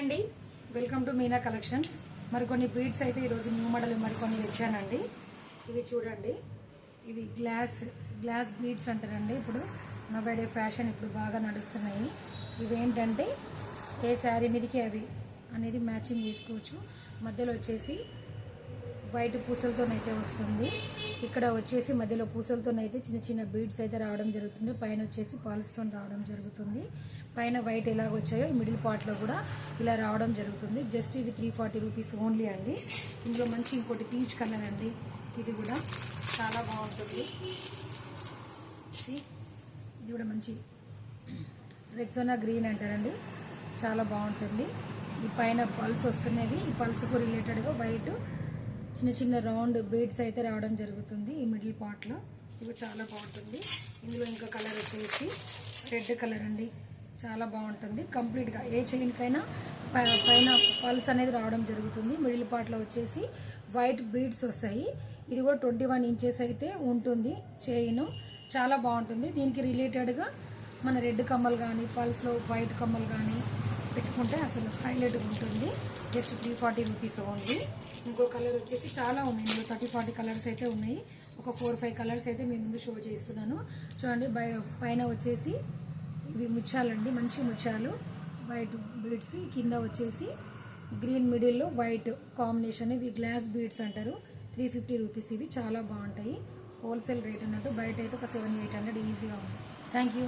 అండి, welcome to Meena collections. మరికొన్ని beads అయితే ఈరోజు న్యూ మోడల్ మరికొన్ని తెచ్చానండి. ఇవి చూడండి, ఇవి గ్లాస్ బీడ్స్ అంటారండి. ఇప్పుడు నోబడే ఫ్యాషన్ ఇప్పుడు బాగా నడుస్తున్నాయి. ఇవేంటంటే ఏ శారీ మీదకి అవి అనేది మ్యాచింగ్ చేసుకోవచ్చు. మధ్యలో వచ్చేసి వైట్ పూసలతోనైతే వస్తుంది. ఇక్కడ వచ్చేసి మధ్యలో పూసలతోనైతే చిన్న చిన్న బీడ్స్ అయితే రావడం జరుగుతుంది. పైన వచ్చేసి పాల్స్తో రావడం జరుగుతుంది. పైన వైట్ ఎలాగ వచ్చాయో మిడిల్ పార్ట్లో కూడా ఇలా రావడం జరుగుతుంది. జస్ట్ ఇవి 340 రూపీస్ ఓన్లీ అండి. ఇందులో మంచి ఇంకోటి పీచ్ కలర్ అండి. ఇది కూడా చాలా బాగుంటుంది. ఇది కూడా మంచి రెక్సోనా గ్రీన్ అంటారండి, చాలా బాగుంటుంది. ఈ పైన పల్స్ వస్తున్నవి. ఈ పల్స్కు రిలేటెడ్గా వైట్ చిన్న చిన్న రౌండ్ బీడ్స్ అయితే రావడం జరుగుతుంది ఈ మిడిల్ పార్ట్లో. ఇవి చాలా బాగుంటుంది. ఇందులో ఇంకా కలర్ వచ్చేసి రెడ్ కలర్ అండి, చాలా బాగుంటుంది. కంప్లీట్గా ఏ చైన్కైనా పైన పల్స్ అనేది రావడం జరుగుతుంది. మిడిల్ పార్ట్లో వచ్చేసి వైట్ బీడ్స్ వస్తాయి. ఇది కూడా 21 ఇంచెస్ అయితే ఉంటుంది చైన్, చాలా బాగుంటుంది. దీనికి రిలేటెడ్గా మన రెడ్ కమ్మలు కానీ పల్స్లో వైట్ కమ్మలు కానీ పెట్టుకుంటే అసలు హైలైట్గా ఉంటుంది. Just 340 rupees only. ఇంకో కలర్ వచ్చేసి చాలా ఉన్నాయి. ఇందులో 30-40 కలర్స్ అయితే ఉన్నాయి. ఒక 4-5 కలర్స్ అయితే మీ ముందు షో చేస్తున్నాను చూడండి. పైన వచ్చేసి ఇవి ముత్యాలండి, మంచి ముత్యాలు, వైట్ బీడ్స్. కింద వచ్చేసి గ్రీన్ మిడిల్లో వైట్ కాంబినేషన్. ఇవి గ్లాస్ బీడ్స్ అంటారు. 350 రూపీస్. ఇవి చాలా బాగుంటాయి. హోల్సేల్ రేట్ అన్నట్టు. బయట అయితే ఒక 700-800 ఈజీగా ఉంది. Thank you.